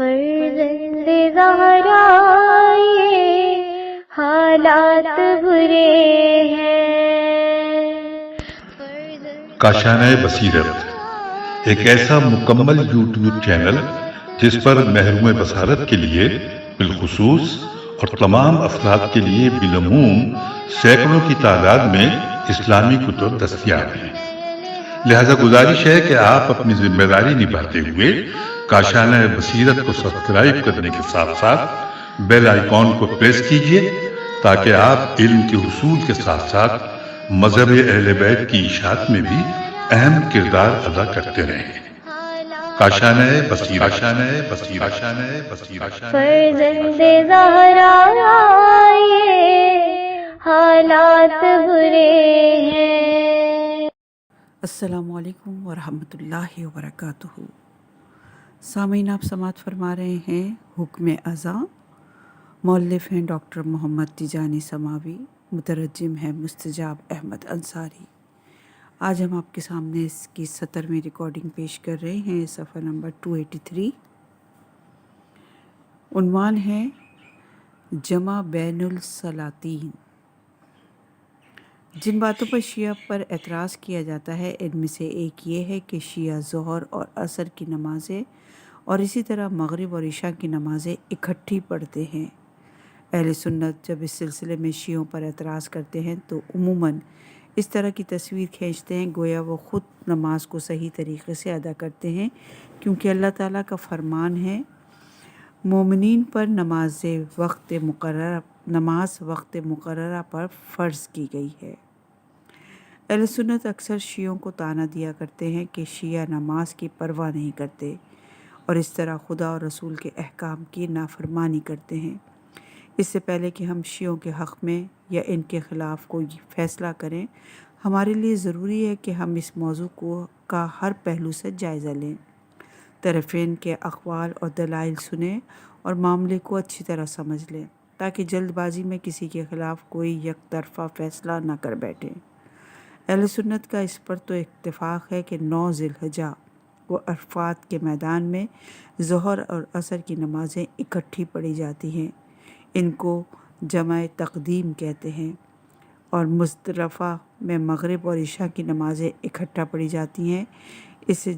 فرزند زہرا یہ حالات برے ہیں۔ کاشانۂ بصیرت ایک ایسا مکمل یوٹیوب چینل جس پر محروم بصارت کے لیے بالخصوص اور تمام افراد کے لیے بالعموم سینکڑوں کی تعداد میں اسلامی کتب دستیاب ہیں۔ لہذا گزارش ہے کہ آپ اپنی ذمہ داری نبھاتے ہوئے کاشانۂ بصیرت کو سبسکرائب کرنے کے ساتھ ساتھ بیل آئیکن کو پریس کیجیے تاکہ آپ علم کے حصول کے ساتھ ساتھ مذہب اہل بیت کی اشاعت میں بھی اہم کردار ادا کرتے رہیں۔ کاشانۂ بصیرت، کاشانۂ بصیرت، کاشانۂ بصیرت۔ فرزند زہرا یہ حالات برے ہیں۔ السلام علیکم ورحمۃ اللہ وبرکاتہ۔ سامعین، آپ سماعت فرما رہے ہیں حکم ازاں۔ مؤلف ہیں ڈاکٹر محمد تیجانی سماوی، مترجم ہے مستجاب احمد انصاری۔ آج ہم آپ کے سامنے اس کی 70ویں ریکارڈنگ پیش کر رہے ہیں، صفحہ نمبر 283۔ عنوان ہے جمع بین السلاطین۔ جن باتوں پر شیعہ پر اعتراض کیا جاتا ہے ان میں سے ایک یہ ہے کہ شیعہ ظہر اور عصر کی نمازیں اور اسی طرح مغرب اور عشاء کی نمازیں اکٹھی پڑھتے ہیں۔ اہل سنت جب اس سلسلے میں شیعوں پر اعتراض کرتے ہیں تو عموماً اس طرح کی تصویر کھینچتے ہیں گویا وہ خود نماز کو صحیح طریقے سے ادا کرتے ہیں، کیونکہ اللہ تعالیٰ کا فرمان ہے مومنین پر نماز وقت مقررہ پر فرض کی گئی ہے۔ اہل سنت اکثر شیعوں کو طعنہ دیا کرتے ہیں کہ شیعہ نماز کی پرواہ نہیں کرتے اور اس طرح خدا اور رسول کے احکام کی نافرمانی کرتے ہیں۔ اس سے پہلے کہ ہم شیعوں کے حق میں یا ان کے خلاف کوئی فیصلہ کریں، ہمارے لیے ضروری ہے کہ ہم اس موضوع کا ہر پہلو سے جائزہ لیں، طرفین کے اقوال اور دلائل سنیں اور معاملے کو اچھی طرح سمجھ لیں تاکہ جلد بازی میں کسی کے خلاف کوئی یک طرفہ فیصلہ نہ کر بیٹھیں۔ اہل سنت کا اس پر تو اتفاق ہے کہ 9 ذی الحجہ کو عرفات کے میدان میں ظہر اور عصر کی نمازیں اکٹھی پڑھی جاتی ہیں۔ ان کو جمع تقدیم کہتے ہیں، اور مزدلفہ میں مغرب اور عشاء کی نمازیں اکٹھا پڑھی جاتی ہیں، اسے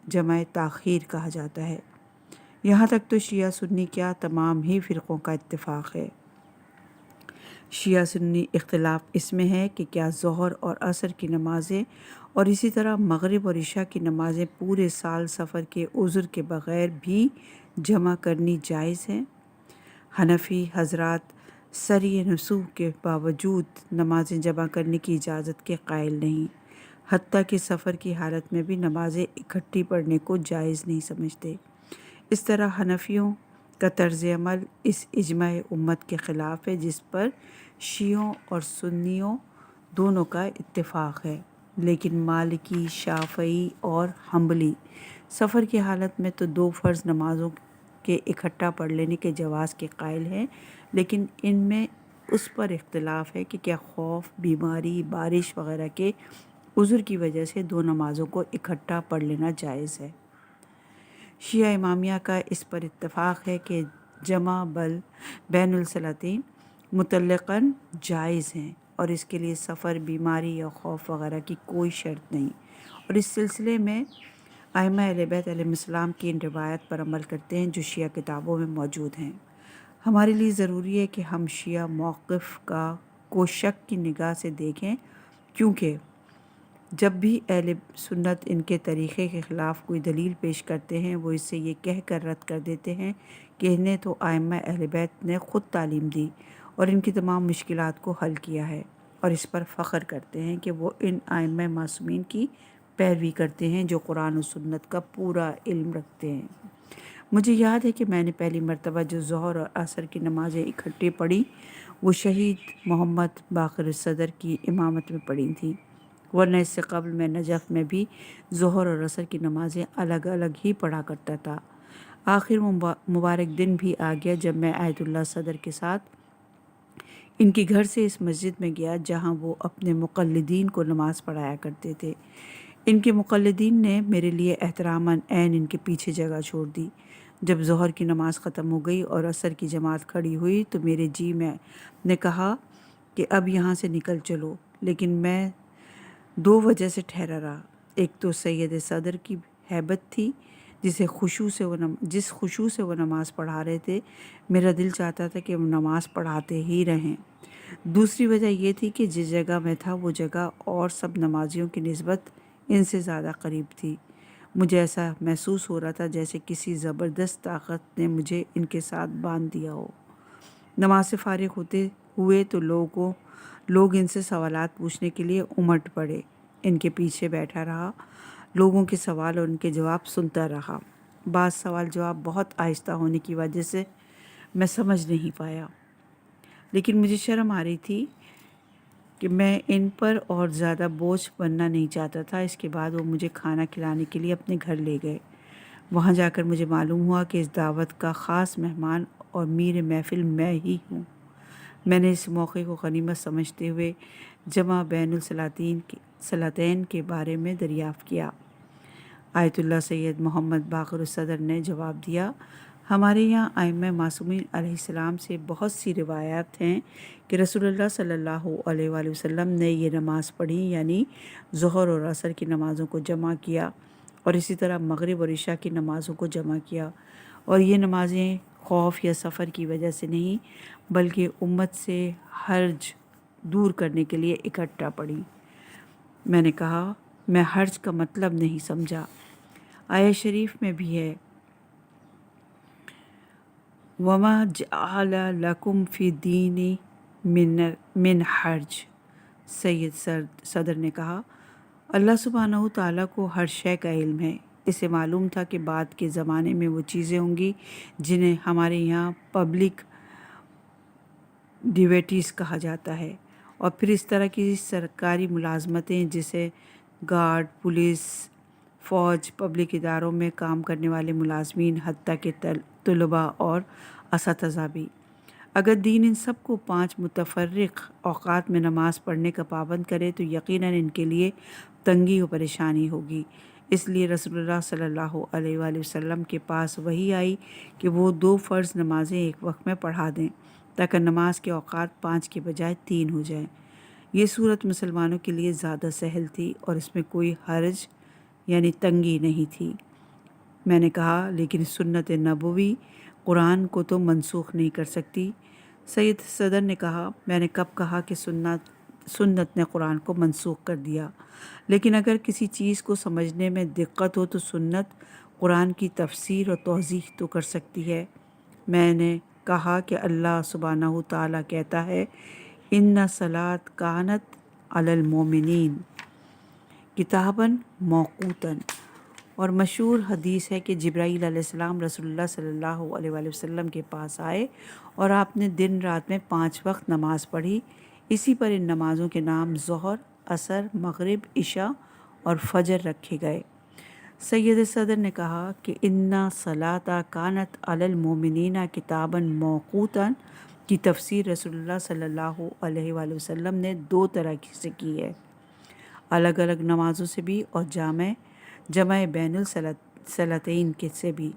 جمع تاخیر کہا جاتا ہے۔ یہاں تک تو شیعہ سنی کیا تمام ہی فرقوں کا اتفاق ہے۔ شیعہ سنی اختلاف اس میں ہے کہ کیا ظہر اور عصر کی نمازیں اور اسی طرح مغرب اور عشاء کی نمازیں پورے سال سفر کے عذر کے بغیر بھی جمع کرنی جائز ہیں؟ حنفی حضرات سری نسوح کے باوجود نمازیں جمع کرنے کی اجازت کے قائل نہیں، حتیٰ کہ سفر کی حالت میں بھی نمازیں اکٹھی پڑھنے کو جائز نہیں سمجھتے۔ اس طرح حنفیوں کا طرز عمل اس اجماع امت کے خلاف ہے جس پر شیعوں اور سنیوں دونوں کا اتفاق ہے، لیکن مالکی، شافعی اور حنبلی سفر کی حالت میں تو 2 فرض نمازوں کے اکٹھا پڑھ لینے کے جواز کے قائل ہیں، لیکن ان میں اس پر اختلاف ہے کہ کیا خوف، بیماری، بارش وغیرہ کے عذر کی وجہ سے 2 نمازوں کو اکٹھا پڑھ لینا جائز ہے۔ شیعہ امامیہ کا اس پر اتفاق ہے کہ جمع بین الصلاتین مطلقاً جائز ہیں اور اس کے لیے سفر، بیماری یا خوف وغیرہ کی کوئی شرط نہیں، اور اس سلسلے میں ائمہ اہل بیت علیہم السلام کی ان روایت پر عمل کرتے ہیں جو شیعہ کتابوں میں موجود ہیں۔ ہمارے لیے ضروری ہے کہ ہم شیعہ موقف کو شک کی نگاہ سے دیکھیں، کیونکہ جب بھی اہل سنت ان کے طریقے کے خلاف کوئی دلیل پیش کرتے ہیں وہ اس سے یہ کہہ کر رد کر دیتے ہیں کہ انہیں تو ائمہ اہل بیت نے خود تعلیم دی اور ان کی تمام مشکلات کو حل کیا ہے، اور اس پر فخر کرتے ہیں کہ وہ ان ائمہ معصومین کی پیروی کرتے ہیں جو قرآن و سنت کا پورا علم رکھتے ہیں۔ مجھے یاد ہے کہ میں نے پہلی مرتبہ جو ظہر اور عصر کی نمازیں اکٹھی پڑھی وہ شہید محمد باقر صدر کی امامت میں پڑھی تھیں، ورنہ اس سے قبل میں نجف میں بھی ظہر اور عصر کی نمازیں الگ الگ ہی پڑھا کرتا تھا۔ آخر مبارک دن بھی آ گیا جب میں آیت اللہ صدر کے ساتھ ان کے گھر سے اس مسجد میں گیا جہاں وہ اپنے مقلدین کو نماز پڑھایا کرتے تھے۔ ان کے مقلدین نے میرے لیے احتراماً عین ان کے پیچھے جگہ چھوڑ دی۔ جب ظہر کی نماز ختم ہو گئی اور عصر کی جماعت کھڑی ہوئی تو میرے جی میں نے کہا کہ اب یہاں سے نکل چلو، لیکن میں دو وجہ سے ٹھہرا رہا۔ ایک تو سید صدر کی ہیبت تھی، جس خشوع سے وہ نماز پڑھا رہے تھے، میرا دل چاہتا تھا کہ وہ نماز پڑھاتے ہی رہیں۔ دوسری وجہ یہ تھی کہ جس جگہ میں تھا وہ جگہ اور سب نمازیوں کی نسبت ان سے زیادہ قریب تھی۔ مجھے ایسا محسوس ہو رہا تھا جیسے کسی زبردست طاقت نے مجھے ان کے ساتھ باندھ دیا ہو۔ نماز سے فارغ ہوتے ہوئے تو لوگ ان سے سوالات پوچھنے کے لیے امٹ پڑے۔ ان کے پیچھے بیٹھا رہا، لوگوں کے سوال اور ان کے جواب سنتا رہا۔ بعض سوال جواب بہت آہستہ ہونے کی وجہ سے میں سمجھ نہیں پایا، لیکن مجھے شرم آ رہی تھی کہ میں ان پر اور زیادہ بوجھ بننا نہیں چاہتا تھا۔ اس کے بعد وہ مجھے کھانا کھلانے کے لیے اپنے گھر لے گئے۔ وہاں جا کر مجھے معلوم ہوا کہ اس دعوت کا خاص مہمان اور میر محفل میں ہی ہوں۔ میں نے اس موقع کو غنیمت سمجھتے ہوئے جمع بین الصلاتین کے بارے میں دریافت کیا۔ آیت اللہ سید محمد باقر الصدر نے جواب دیا، ہمارے یہاں ائمہ معصومین علیہ السلام سے بہت سی روایات ہیں کہ رسول اللہ صلی اللہ علیہ وآلہ وسلم نے یہ نماز پڑھی، یعنی ظہر اور عصر کی نمازوں کو جمع کیا، اور اسی طرح مغرب اور عشاء کی نمازوں کو جمع کیا، اور یہ نمازیں خوف یا سفر کی وجہ سے نہیں بلکہ امت سے حرج دور کرنے کے لیے اکٹھا پڑھی۔ میں نے کہا، میں حرج کا مطلب نہیں سمجھا۔ آیت شریف میں بھی ہے، وَمَا جَعَلَ لَكُمْ فِي الدِّينِ مِنْ حَرْج۔ سید صدر نے کہا، اللہ سبحانہ تعالیٰ کو ہر شے کا علم ہے۔ اسے معلوم تھا کہ بعد کے زمانے میں وہ چیزیں ہوں گی جنہیں ہمارے یہاں پبلک ڈیوٹیز کہا جاتا ہے، اور پھر اس طرح کی سرکاری ملازمتیں جیسے گارڈ، پولیس، فوج، پبلک اداروں میں کام کرنے والے ملازمین، حتیٰ کہ طلباء اور اساتذہ بھی۔ اگر دین ان سب کو 5 متفرق اوقات میں نماز پڑھنے کا پابند کرے تو یقیناً ان کے لیے تنگی و پریشانی ہوگی۔ اس لیے رسول اللہ صلی اللہ علیہ وآلہ وسلم کے پاس وحی آئی کہ وہ 2 فرض نمازیں ایک وقت میں پڑھا دیں تاکہ نماز کے اوقات 5 کے بجائے 3 ہو جائیں۔ یہ صورت مسلمانوں کے لیے زیادہ سہل تھی اور اس میں کوئی حرج یعنی تنگی نہیں تھی۔ میں نے کہا، لیکن سنت نبوی قرآن کو تو منسوخ نہیں کر سکتی۔ سید صدر نے کہا، میں نے کب کہا کہ سنت نے قرآن کو منسوخ کر دیا؟ لیکن اگر کسی چیز کو سمجھنے میں دقت ہو تو سنت قرآن کی تفسیر اور توضیح تو کر سکتی ہے۔ میں نے کہا کہ اللہ سبحانہ تعالیٰ کہتا ہے، ان الصلاۃ کانت علی المؤمنین کتاباً موقوتاً، اور مشہور حدیث ہے کہ جبرائیل علیہ السلام رسول اللہ صلی اللہ علیہ وآلہ وسلم کے پاس آئے اور آپ نے دن رات میں 5 وقت نماز پڑھی۔ اسی پر ان نمازوں کے نام ظہر، عصر، مغرب، عشاء اور فجر رکھے گئے۔ سید صدر نے کہا کہ ان الصلاۃ کانت علی المؤمنین کتاباً موقوتاً کی تفسیر رسول اللہ صلی اللہ علیہ وآلہ وسلم نے 2 طرح سے کی ہے، الگ الگ نمازوں سے بھی اور جمع بین الصلاتین سے بھی۔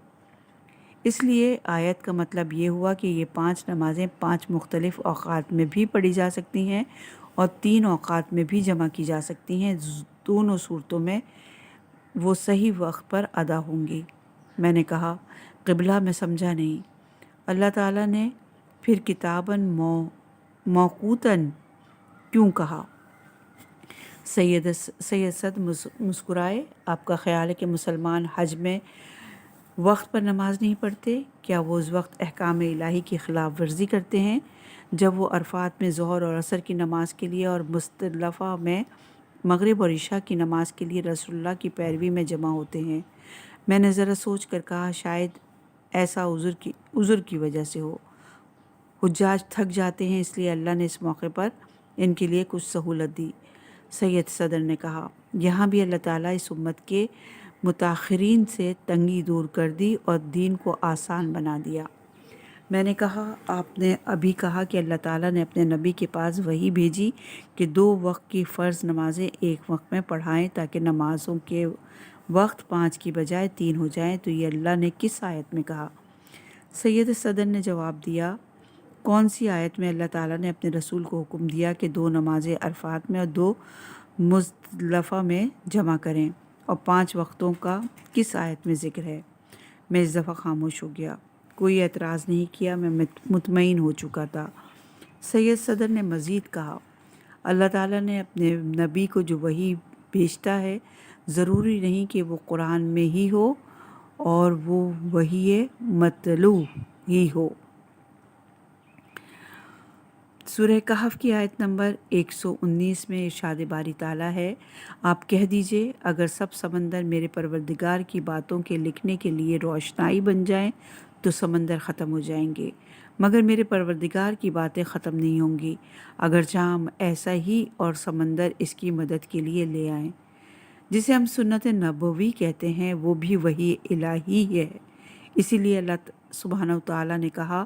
اس لیے آیت کا مطلب یہ ہوا کہ یہ 5 نمازیں 5 مختلف اوقات میں بھی پڑھی جا سکتی ہیں اور 3 اوقات میں بھی جمع کی جا سکتی ہیں۔ دونوں صورتوں میں وہ صحیح وقت پر ادا ہوں گی۔ میں نے کہا، قبلہ میں سمجھا نہیں۔ اللہ تعالیٰ نے پھر کتاباً موقوتاً کیوں کہا؟ سید صدر مسکرائے، آپ کا خیال ہے کہ مسلمان حج میں وقت پر نماز نہیں پڑھتے؟ کیا وہ اس وقت احکام الہی کی خلاف ورزی کرتے ہیں جب وہ عرفات میں ظہر اور عصر کی نماز کے لیے اور مزدلفہ میں مغرب اور عشاء کی نماز کے لیے رسول اللہ کی پیروی میں جمع ہوتے ہیں؟ میں نے ذرا سوچ کر کہا، شاید ایسا عذر کی وجہ سے ہو، حجاج تھک جاتے ہیں، اس لیے اللہ نے اس موقع پر ان کے لیے کچھ سہولت دی۔ سید صدر نے کہا، یہاں بھی اللہ تعالیٰ اس امت کے متاخرین سے تنگی دور کر دی اور دین کو آسان بنا دیا۔ میں نے کہا، آپ نے ابھی کہا کہ اللہ تعالیٰ نے اپنے نبی کے پاس وحی بھیجی کہ 2 وقت کی فرض نمازیں ایک وقت میں پڑھائیں تاکہ نمازوں کے وقت 5 کی بجائے 3 ہو جائیں تو یہ اللہ نے کس آیت میں کہا؟ سید صدر نے جواب دیا، کون سی آیت میں اللہ تعالیٰ نے اپنے رسول کو حکم دیا کہ 2 نمازیں عرفات میں اور 2 مزدلفہ میں جمع کریں، اور 5 وقتوں کا کس آیت میں ذکر ہے؟ میں اس دفعہ خاموش ہو گیا، کوئی اعتراض نہیں کیا، میں مطمئن ہو چکا تھا۔ سید صدر نے مزید کہا، اللہ تعالیٰ نے اپنے نبی کو جو وحی بھیجتا ہے ضروری نہیں کہ وہ قرآن میں ہی ہو اور وہ وحی مطلوع ہی ہو۔ سورہ کہف کی آیت نمبر 119 میں ارشاد باری تعالیٰ ہے، آپ کہہ دیجئے اگر سب سمندر میرے پروردگار کی باتوں کے لکھنے کے لیے روشنائی بن جائیں تو سمندر ختم ہو جائیں گے، مگر میرے پروردگار کی باتیں ختم نہیں ہوں گی اگرچہ ہم ایسا ہی اور سمندر اس کی مدد کے لیے لے آئیں۔ جسے ہم سنت نبوی کہتے ہیں وہ بھی وحی الہی ہے، اسی لیے اللہ سبحانہ و تعالیٰ نے کہا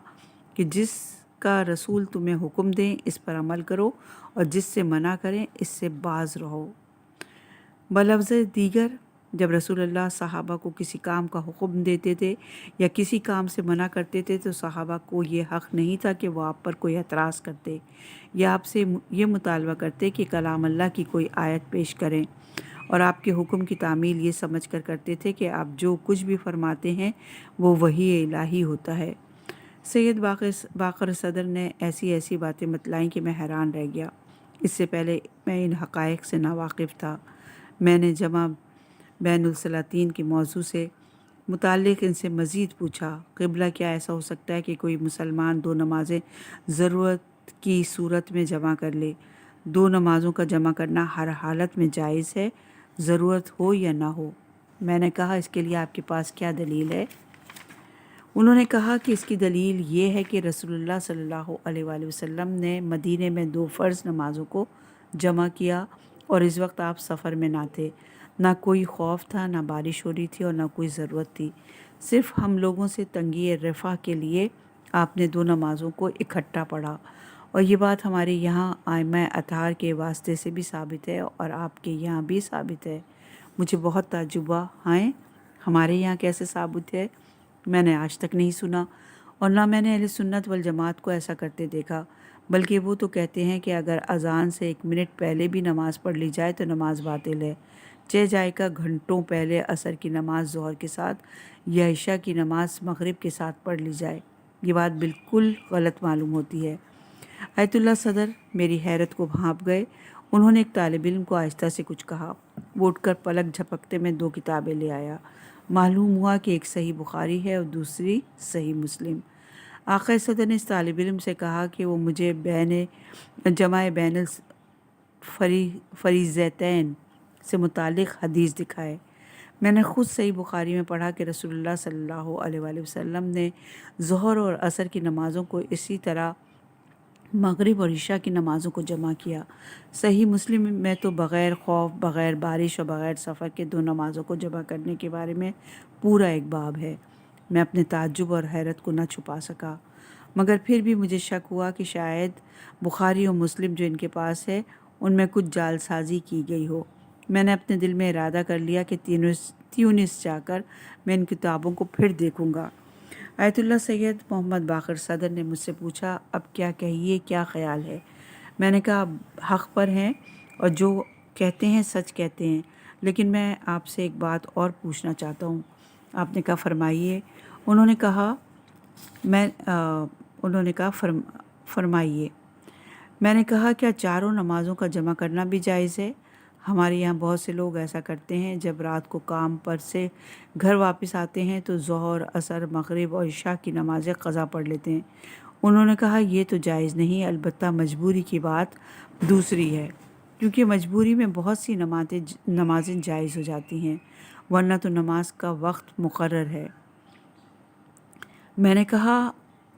کہ جس کا رسول تمہیں حکم دیں اس پر عمل کرو اور جس سے منع کریں اس سے باز رہو۔ بلفظ دیگر جب رسول اللہ صحابہ کو کسی کام کا حکم دیتے تھے یا کسی کام سے منع کرتے تھے تو صحابہ کو یہ حق نہیں تھا کہ وہ آپ پر کوئی اعتراض کرتے یا آپ سے یہ مطالبہ کرتے کہ کلام اللہ کی کوئی آیت پیش کریں، اور آپ کے حکم کی تعمیل یہ سمجھ کر کرتے تھے کہ آپ جو کچھ بھی فرماتے ہیں وہ وحی الہی ہوتا ہے۔ سید باقر صدر نے ایسی باتیں بتلائیں کہ میں حیران رہ گیا۔ اس سے پہلے میں ان حقائق سے ناواقف تھا۔ میں نے جمع بین الصلاتین کے موضوع سے متعلق ان سے مزید پوچھا، قبلہ کیا ایسا ہو سکتا ہے کہ کوئی مسلمان 2 نمازیں ضرورت کی صورت میں جمع کر لے؟ 2 نمازوں کا جمع کرنا ہر حالت میں جائز ہے، ضرورت ہو یا نہ ہو۔ میں نے کہا اس کے لیے آپ کے پاس کیا دلیل ہے؟ انہوں نے کہا کہ اس کی دلیل یہ ہے کہ رسول اللہ صلی اللہ علیہ وآلہ وسلم نے مدینے میں 2 فرض نمازوں کو جمع کیا اور اس وقت آپ سفر میں نہ تھے، نہ کوئی خوف تھا، نہ بارش ہو رہی تھی اور نہ کوئی ضرورت تھی، صرف ہم لوگوں سے تنگی رفع کے لیے آپ نے 2 نمازوں کو اکٹھا پڑھا، اور یہ بات ہمارے یہاں ائمہ اطہار کے واسطے سے بھی ثابت ہے اور آپ کے یہاں بھی ثابت ہے۔ مجھے بہت تعجب ہوا، ہمارے یہاں کیسے ثابت ہے؟ میں نے آج تک نہیں سنا، اور نہ میں نے اہل سنت والجماعت کو ایسا کرتے دیکھا، بلکہ وہ تو کہتے ہیں کہ اگر اذان سے 1 منٹ پہلے بھی نماز پڑھ لی جائے تو نماز باطل ہے، چہ جائے کا گھنٹوں پہلے عصر کی نماز ظہر کے ساتھ یا عشاء کی نماز مغرب کے ساتھ پڑھ لی جائے۔ یہ بات بالکل غلط معلوم ہوتی ہے۔ آیت اللہ صدر میری حیرت کو بھانپ گئے۔ انہوں نے ایک طالب علم کو آہستہ سے کچھ کہا، وہ اٹھ کر پلک جھپکتے میں 2 کتابیں لے آیا۔ معلوم ہوا کہ ایک صحیح بخاری ہے اور دوسری صحیح مسلم۔ آقا صدر نے اس طالب علم سے کہا کہ وہ مجھے جمع بین الفریضتین سے متعلق حدیث دکھائے۔ میں نے خود صحیح بخاری میں پڑھا کہ رسول اللہ صلی اللہ علیہ وآلہ وسلم نے ظہر اور عصر کی نمازوں کو اسی طرح مغرب اور عشاء کی نمازوں کو جمع کیا۔ صحیح مسلم میں تو بغیر خوف، بغیر بارش اور بغیر سفر کے 2 نمازوں کو جمع کرنے کے بارے میں پورا ایک باب ہے۔ میں اپنے تعجب اور حیرت کو نہ چھپا سکا، مگر پھر بھی مجھے شک ہوا کہ شاید بخاری اور مسلم جو ان کے پاس ہے ان میں کچھ جعل سازی کی گئی ہو۔ میں نے اپنے دل میں ارادہ کر لیا کہ تیونس جا کر میں ان کتابوں کو پھر دیکھوں گا۔ آیت اللہ سید محمد باقر صدر نے مجھ سے پوچھا، اب کیا کہیے، کیا خیال ہے؟ میں نے کہا حق پر ہیں اور جو کہتے ہیں سچ کہتے ہیں، لیکن میں آپ سے ایک بات اور پوچھنا چاہتا ہوں۔ آپ نے کہا فرمائیے۔ انہوں نے کہا فرمائیے۔ میں نے کہا کیا 4 نمازوں کا جمع کرنا بھی جائز ہے؟ ہمارے یہاں بہت سے لوگ ایسا کرتے ہیں، جب رات کو کام پر سے گھر واپس آتے ہیں تو ظہر، عصر، مغرب اور عشاء کی نمازیں قضا پڑھ لیتے ہیں۔ انہوں نے کہا یہ تو جائز نہیں، البتہ مجبوری کی بات دوسری ہے، کیونکہ مجبوری میں بہت سی نمازیں جائز ہو جاتی ہیں، ورنہ تو نماز کا وقت مقرر ہے۔ میں نے کہا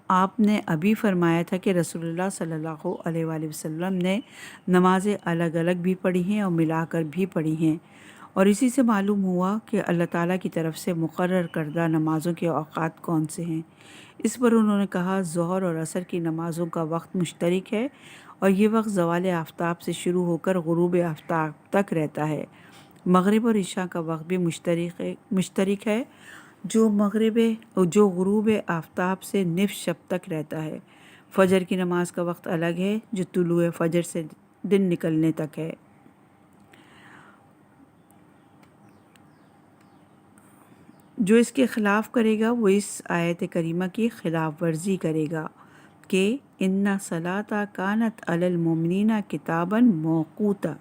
آپ نے ابھی فرمایا تھا کہ رسول اللہ صلی اللہ علیہ وآلہ وسلم نے نمازیں الگ الگ بھی پڑھی ہیں اور ملا کر بھی پڑھی ہیں، اور اسی سے معلوم ہوا کہ اللہ تعالیٰ کی طرف سے مقرر کردہ نمازوں کے اوقات کون سے ہیں۔ اس پر انہوں نے کہا ظہر اور عصر کی نمازوں کا وقت مشترک ہے اور یہ وقت زوال آفتاب سے شروع ہو کر غروب آفتاب تک رہتا ہے۔ مغرب اور عشاء کا وقت بھی مشترک ہے، جو غروب آفتاب سے نصف شب تک رہتا ہے۔ فجر کی نماز کا وقت الگ ہے جو طلوع فجر سے دن نکلنے تک ہے۔ جو اس کے خلاف کرے گا وہ اس آیت کریمہ کی خلاف ورزی کرے گا کہ اِنَّ الصَّلَاةَ كَانَتْ عَلَى الْمُؤْمِنِينَ كِتَابًا مَوْقُوتًا۔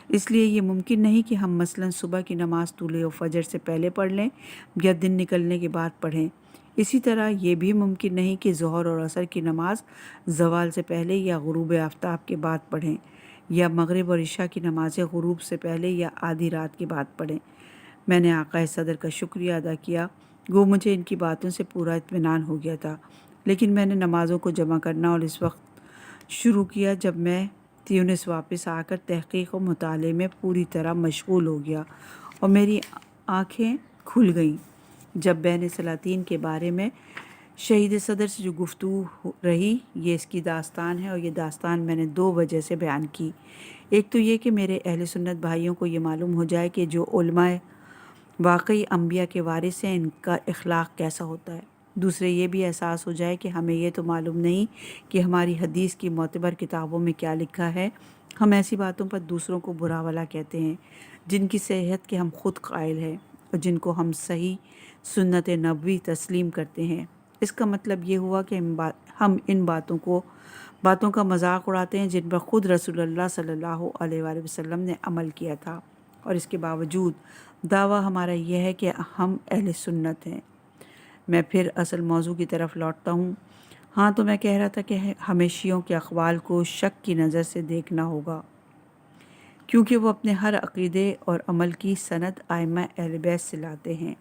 اس لیے یہ ممکن نہیں کہ ہم مثلاً صبح کی نماز طلوع فجر سے پہلے پڑھ لیں یا دن نکلنے کے بعد پڑھیں۔ اسی طرح یہ بھی ممکن نہیں کہ ظہر اور عصر کی نماز زوال سے پہلے یا غروب آفتاب کے بعد پڑھیں، یا مغرب اور عشاء کی نمازیں غروب سے پہلے یا آدھی رات کے بعد پڑھیں۔ میں نے آقا صدر کا شکریہ ادا کیا، گو مجھے ان کی باتوں سے پورا اطمینان ہو گیا تھا، لیکن میں نے نمازوں کو جمع کرنا اور اس وقت شروع کیا جب میں تیونس واپس آ کر تحقیق و مطالعے میں پوری طرح مشغول ہو گیا، اور میری آنکھیں کھل گئیں جب بین سلاطین کے بارے میں شہید صدر سے جو گفتگو رہی۔ یہ اس کی داستان ہے، اور یہ داستان میں نے 2 وجہ سے بیان کی۔ ایک تو یہ کہ میرے اہل سنت بھائیوں کو یہ معلوم ہو جائے کہ جو علماء واقعی انبیاء کے وارث ہیں ان کا اخلاق کیسا ہوتا ہے۔ دوسرے یہ بھی احساس ہو جائے کہ ہمیں یہ تو معلوم نہیں کہ ہماری حدیث کی معتبر کتابوں میں کیا لکھا ہے، ہم ایسی باتوں پر دوسروں کو برا بھلا کہتے ہیں جن کی صحت کے ہم خود قائل ہیں اور جن کو ہم صحیح سنت نبوی تسلیم کرتے ہیں۔ اس کا مطلب یہ ہوا کہ ہم ان باتوں کا مذاق اڑاتے ہیں جن پر خود رسول اللہ صلی اللہ علیہ وآلہ وسلم نے عمل کیا تھا، اور اس کے باوجود دعویٰ ہمارا یہ ہے کہ ہم اہل سنت ہیں۔ میں پھر اصل موضوع کی طرف لوٹتا ہوں۔ ہاں، تو میں کہہ رہا تھا کہ ہمیں شیعوں کے اقوال کو شک کی نظر سے دیکھنا ہوگا، کیونکہ وہ اپنے ہر عقیدے اور عمل کی سند ائمہ اہل بیت سے لاتے ہیں۔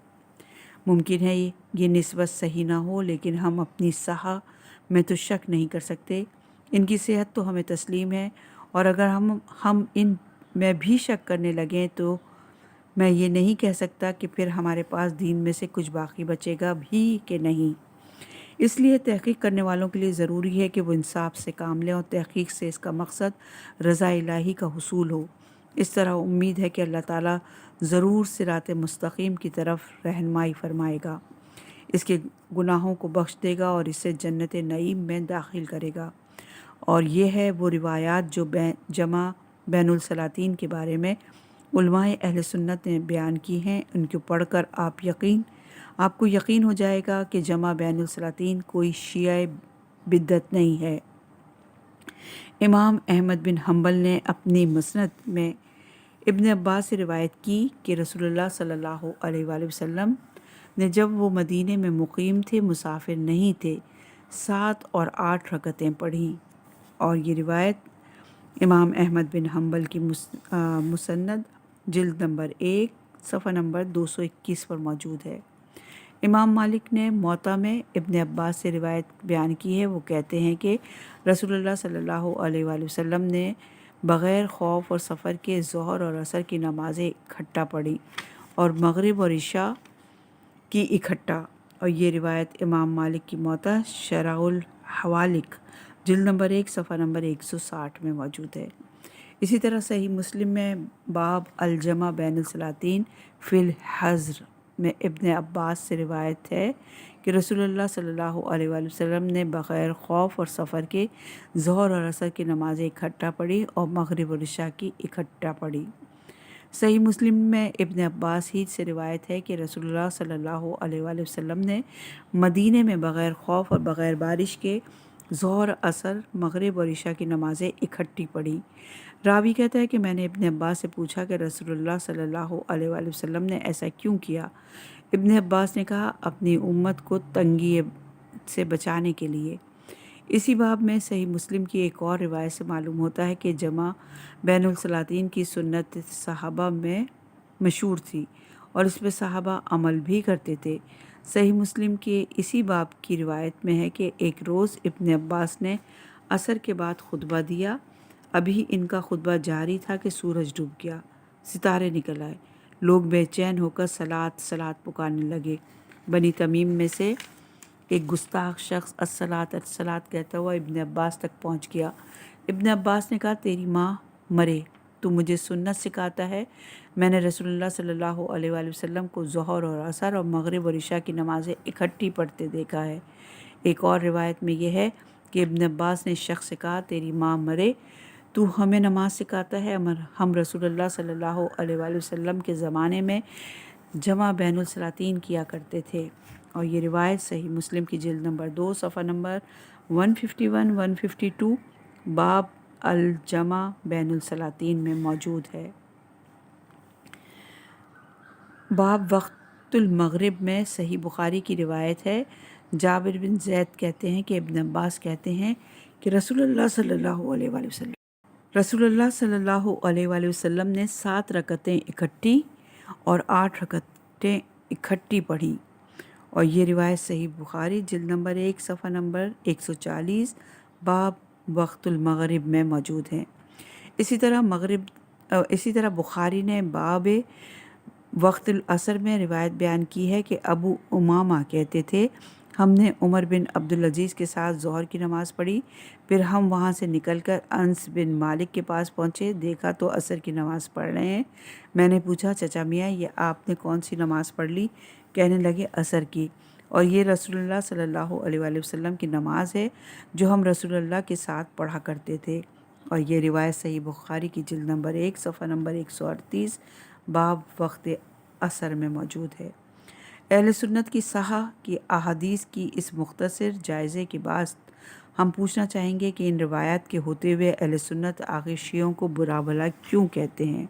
ممکن ہے یہ نسبت صحیح نہ ہو، لیکن ہم اپنی صحہ میں تو شک نہیں کر سکتے۔ ان کی صحت تو ہمیں تسلیم ہے، اور اگر ہم ان میں بھی شک کرنے لگیں تو میں یہ نہیں کہہ سکتا کہ پھر ہمارے پاس دین میں سے کچھ باقی بچے گا بھی کہ نہیں۔ اس لیے تحقیق کرنے والوں کے لیے ضروری ہے کہ وہ انصاف سے کام لیں اور تحقیق سے اس کا مقصد رضا الہی کا حصول ہو۔ اس طرح امید ہے کہ اللہ تعالیٰ ضرور صراط مستقیم کی طرف رہنمائی فرمائے گا، اس کے گناہوں کو بخش دے گا اور اسے جنت نعیم میں داخل کرے گا۔ اور یہ ہے وہ روایات جو جمع بین السلاطین کے بارے میں علماء اہل سنت نے بیان کی ہیں۔ ان کو پڑھ کر آپ کو یقین ہو جائے گا کہ جمع بین السلاطین کوئی شیعہ بدعت نہیں ہے۔ امام احمد بن حنبل نے اپنی مسند میں ابن عباس سے روایت کی کہ رسول اللہ صلی اللہ علیہ وآلہ وسلم نے جب وہ مدینے میں مقیم تھے، مسافر نہیں تھے، 7 اور 8 رکعتیں پڑھیں، اور یہ روایت امام احمد بن حنبل کی مسند جلد نمبر 1 صفحہ نمبر 221 پر موجود ہے۔ امام مالک نے موطا میں ابن عباس سے روایت بیان کی ہے۔ وہ کہتے ہیں کہ رسول اللہ صلی اللہ علیہ وآلہ وسلم نے بغیر خوف اور سفر کے ظہر اور عصر کی نمازیں اکٹھا پڑھی اور مغرب اور عشاء کی اکٹھا، اور یہ روایت امام مالک کی موطا شرح الحوالق جلد نمبر 1 صفحہ نمبر 160 میں موجود ہے۔ اسی طرح صحیح مسلم میں باب الجمع بین السلاطین فی الحضر میں ابن عباس سے روایت ہے کہ رسول اللہ صلی اللہ علیہ وآلہ وسلم نے بغیر خوف اور سفر کے ظہر اور عصر کی نمازیں اکٹھا پڑھی اور مغرب اور عشاء کی اکٹھا پڑھی۔ صحیح مسلم میں ابن عباس ہی سے روایت ہے کہ رسول اللہ صلی اللہ علیہ وآلہ وسلم نے مدینے میں بغیر خوف اور بغیر بارش کے ظہر، عصر، مغرب اور عشاء کی نمازیں اکٹھی پڑھی۔ راوی کہتا ہے کہ میں نے ابن عباس سے پوچھا کہ رسول اللہ صلی اللہ علیہ وآلہ وسلم نے ایسا کیوں کیا؟ ابن عباس نے کہا، اپنی امت کو تنگی سے بچانے کے لیے۔ اسی باب میں صحیح مسلم کی ایک اور روایت سے معلوم ہوتا ہے کہ جمع بین السلاطین کی سنت صحابہ میں مشہور تھی اور اس پہ صحابہ عمل بھی کرتے تھے۔ صحیح مسلم کے اسی باب کی روایت میں ہے کہ ایک روز ابن عباس نے عصر کے بعد خطبہ دیا۔ ابھی ان کا خطبہ جاری تھا کہ سورج ڈوب گیا، ستارے نکل آئے، لوگ بے چین ہو کر صلاۃ پکارنے لگے۔ بنی تمیم میں سے ایک گستاخ شخص الصلاۃ کہتا ہوا ابن عباس تک پہنچ گیا۔ ابن عباس نے کہا، تیری ماں مرے تو مجھے سنت سکھاتا ہے۔ میں نے رسول اللہ صلی اللہ علیہ وآلہ وسلم کو ظہر اور عصر اور مغرب اور عشاء کی نمازیں اکٹھی پڑھتے دیکھا ہے۔ ایک اور روایت میں یہ ہے کہ ابن عباس نے اس شخص سے کہا، تیری ماں مرے تو ہمیں نماز سکھاتا ہے؟ ہم رسول اللہ صلی اللہ علیہ وآلہ وسلم کے زمانے میں جمع بین الصلاتین کیا کرتے تھے۔ اور یہ روایت صحیح مسلم کی جلد نمبر 2 صفحہ نمبر 151 152 باب الجمع بین الصلاتین میں موجود ہے۔ باب وقت المغرب میں صحیح بخاری کی روایت ہے۔ جابر بن زید کہتے ہیں کہ ابن عباس کہتے ہیں کہ رسول اللہ صلی اللہ علیہ وآلہ وسلم نے 7 رکعتیں اکٹھی اور 8 رکعتیں اکٹھی پڑھی، اور یہ روایت صحیح بخاری جلد نمبر 1 صفحہ نمبر 140 باب وقت المغرب میں موجود ہیں۔ اسی طرح بخاری نے باب وقت العصر میں روایت بیان کی ہے کہ ابو امامہ کہتے تھے، ہم نے عمر بن عبدالعزیز کے ساتھ ظہر کی نماز پڑھی، پھر ہم وہاں سے نکل کر انس بن مالک کے پاس پہنچے، دیکھا تو عصر کی نماز پڑھ رہے ہیں۔ میں نے پوچھا، چچا میاں یہ آپ نے کون سی نماز پڑھ لی؟ کہنے لگے عصر کی، اور یہ رسول اللہ صلی اللہ علیہ وآلہ وسلم کی نماز ہے جو ہم رسول اللہ کے ساتھ پڑھا کرتے تھے۔ اور یہ روایت صحیح بخاری کی جلد نمبر 1 صفحہ نمبر 138 باب وقت عصر میں موجود ہے۔ اہل سنت کی صحہ کی احادیث کی اس مختصر جائزے کے بعد ہم پوچھنا چاہیں گے کہ ان روایات کے ہوتے ہوئے اہل سنت آخر شیعوں کو برا بھلا کیوں کہتے ہیں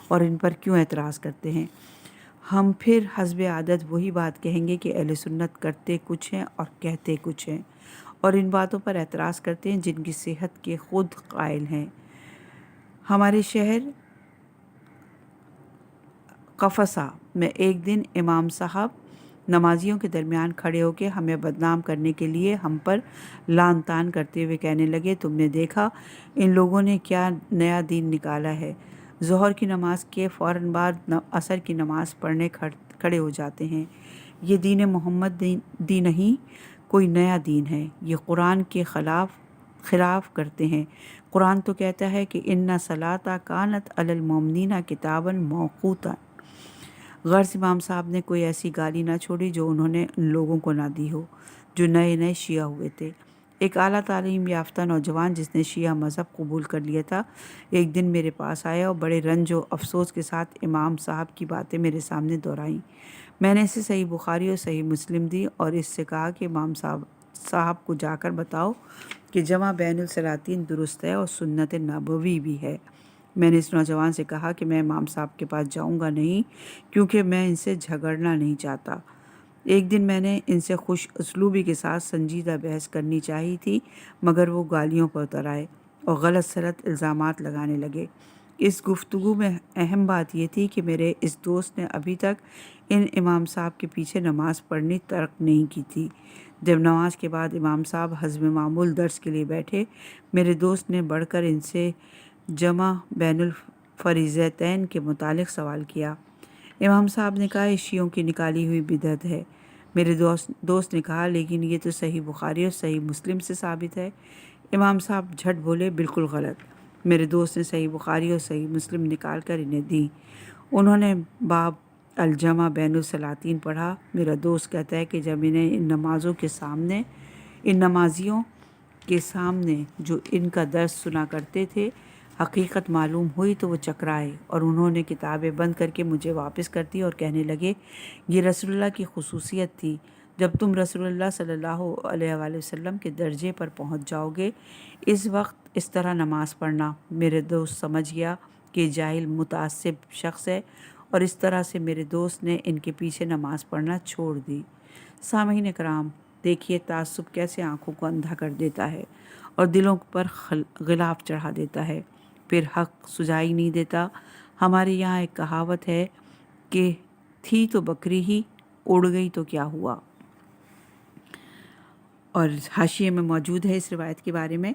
اور ان پر کیوں اعتراض کرتے ہیں؟ ہم پھر حسب عادت وہی بات کہیں گے کہ اہل سنت کرتے کچھ ہیں اور کہتے کچھ ہیں، اور ان باتوں پر اعتراض کرتے ہیں جن کی صحت کے خود قائل ہیں۔ ہمارے شہر قفصہ میں ایک دن امام صاحب نمازیوں کے درمیان کھڑے ہو کے ہمیں بدنام کرنے کے لیے ہم پر لعن طعن کرتے ہوئے کہنے لگے، تم نے دیکھا ان لوگوں نے کیا نیا دین نکالا ہے، ظہر کی نماز کے فوراً بعد عصر کی نماز پڑھنے کھڑے ہو جاتے ہیں۔ یہ دین محمد دین نہیں، کوئی نیا دین ہے، یہ قرآن کے خلاف کرتے ہیں۔ قرآن تو کہتا ہے کہ ان صلاۃ کانت علی المؤمنین کتابا موقوتا۔ غرض امام صاحب نے کوئی ایسی گالی نہ چھوڑی جو انہوں نے ان لوگوں کو نہ دی ہو جو نئے نئے شیعہ ہوئے تھے۔ ایک اعلیٰ تعلیم یافتہ نوجوان جس نے شیعہ مذہب قبول کر لیا تھا، ایک دن میرے پاس آیا اور بڑے رنج و افسوس کے ساتھ امام صاحب کی باتیں میرے سامنے دہرائیں۔ میں نے اسے صحیح بخاری اور صحیح مسلم دی اور اس سے کہا کہ امام صاحب کو جا کر بتاؤ کہ جمع بین الصلاتین درست ہے اور سنت نبوی بھی ہے۔ میں نے اس نوجوان سے کہا کہ میں امام صاحب کے پاس جاؤں گا نہیں، کیونکہ میں ان سے جھگڑنا نہیں چاہتا۔ ایک دن میں نے ان سے خوش اسلوبی کے ساتھ سنجیدہ بحث کرنی چاہی تھی، مگر وہ گالیوں پر اتر آئے اور غلط سلط الزامات لگانے لگے۔ اس گفتگو میں اہم بات یہ تھی کہ میرے اس دوست نے ابھی تک ان امام صاحب کے پیچھے نماز پڑھنی ترک نہیں کی تھی۔ جب نماز کے بعد امام صاحب حسب معمول درس کے لیے بیٹھے، میرے دوست نے بڑھ کر ان سے جمع بین الفریضتین کے متعلق سوال کیا۔ امام صاحب نے کہا، یہ شیعوں کی نکالی ہوئی بدعت ہے۔ میرے دوست نے کہا، لیکن یہ تو صحیح بخاری اور صحیح مسلم سے ثابت ہے۔ امام صاحب جھٹ بولے، بالکل غلط۔ میرے دوست نے صحیح بخاری اور صحیح مسلم نکال کر انہیں دی۔ انہوں نے باب الجمع بین الصلاتین پڑھا۔ میرا دوست کہتا ہے کہ جب انہیں ان نمازیوں کے سامنے جو ان کا درس سنا کرتے تھے حقیقت معلوم ہوئی تو وہ چکرائے اور انہوں نے کتابیں بند کر کے مجھے واپس کر دی اور کہنے لگے، یہ رسول اللہ کی خصوصیت تھی، جب تم رسول اللہ صلی اللہ علیہ وآلہ وسلم کے درجے پر پہنچ جاؤ گے اس وقت اس طرح نماز پڑھنا۔ میرے دوست سمجھ گیا کہ جاہل متعصب شخص ہے اور اس طرح سے میرے دوست نے ان کے پیچھے نماز پڑھنا چھوڑ دی۔ سامعین کرام، دیکھیے تعصب کیسے آنکھوں کو اندھا کر دیتا ہے اور دلوں پر غلاف چڑھا دیتا ہے، پھر حق سجائی نہیں دیتا۔ ہمارے یہاں ایک کہاوت ہے کہ تھی تو بکری ہی، اڑ گئی تو کیا ہوا، اور حاشیے میں موجود ہے اس روایت کے بارے میں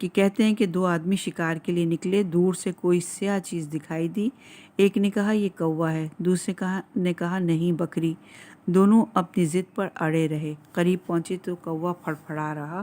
کہ کہتے ہیں کہ 2 آدمی شکار کے لیے نکلے، دور سے کوئی سیاہ چیز دکھائی دی، ایک نے کہا یہ کوا ہے، دوسرے نے کہا نہیں بکری۔ دونوں اپنی ضد پر اڑے رہے، قریب پہنچے تو کوا پھڑپھڑا رہا،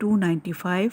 295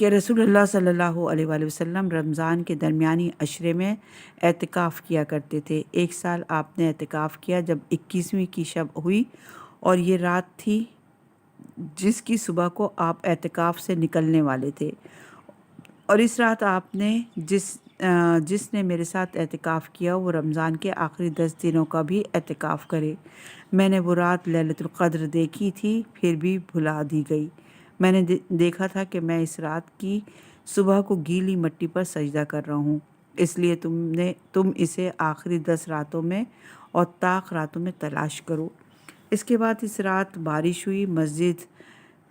کہ رسول اللہ صلی اللہ علیہ وآلہ وسلم رمضان کے درمیانی عشرے میں اعتکاف کیا کرتے تھے۔ ایک سال آپ نے اعتکاف کیا جب 21ویں کی شب ہوئی اور یہ رات تھی جس کی صبح کو آپ اعتکاف سے نکلنے والے تھے، اور اس رات آپ نے جس نے میرے ساتھ اعتکاف کیا وہ رمضان کے آخری 10 دنوں کا بھی اعتکاف کرے۔ میں نے وہ رات لیلۃ القدر دیکھی تھی، پھر بھی بھلا دی گئی۔ میں نے دیکھا تھا کہ میں اس رات کی صبح کو گیلی مٹی پر سجدہ کر رہا ہوں، اس لیے تم اسے آخری 10 راتوں میں اور طاق راتوں میں تلاش کرو۔ اس کے بعد اس رات بارش ہوئی، مسجد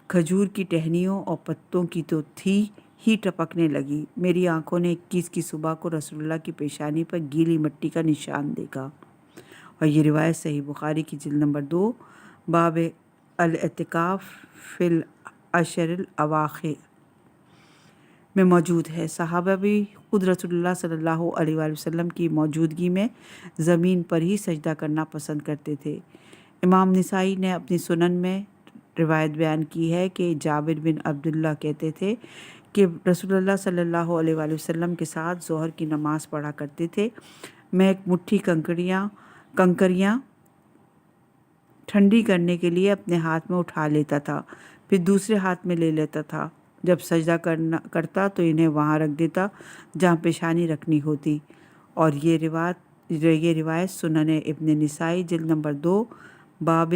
کھجور کی ٹہنیوں اور پتوں کی تو تھی ہی ٹپکنے لگی۔ میری آنکھوں نے 21 کی صبح کو رسول اللہ کی پیشانی پر گیلی مٹی کا نشان دیکھا، اور یہ روایت صحیح بخاری کی جلد نمبر 2 باب الاعتکاف فی العشر الاواخر میں موجود ہے۔ صحابہ بھی خود رسول اللہ صلی اللہ علیہ وآلہ وسلم کی موجودگی میں زمین پر ہی سجدہ کرنا پسند کرتے تھے۔ امام نسائی نے اپنی سنن میں روایت بیان کی ہے کہ جابر بن عبداللہ کہتے تھے کہ رسول اللہ صلی اللہ علیہ وآلہ وسلم کے ساتھ ظہر کی نماز پڑھا کرتے تھے۔ میں ایک مٹھی کنکریاں ٹھنڈی کرنے کے لیے اپنے ہاتھ میں اٹھا لیتا تھا، پھر دوسرے ہاتھ میں لے لیتا تھا۔ جب سجدہ کرتا تو انہیں وہاں رکھ دیتا جہاں پیشانی رکھنی ہوتی، اور یہ روایت سنن ابن نسائی جلد نمبر 2 باب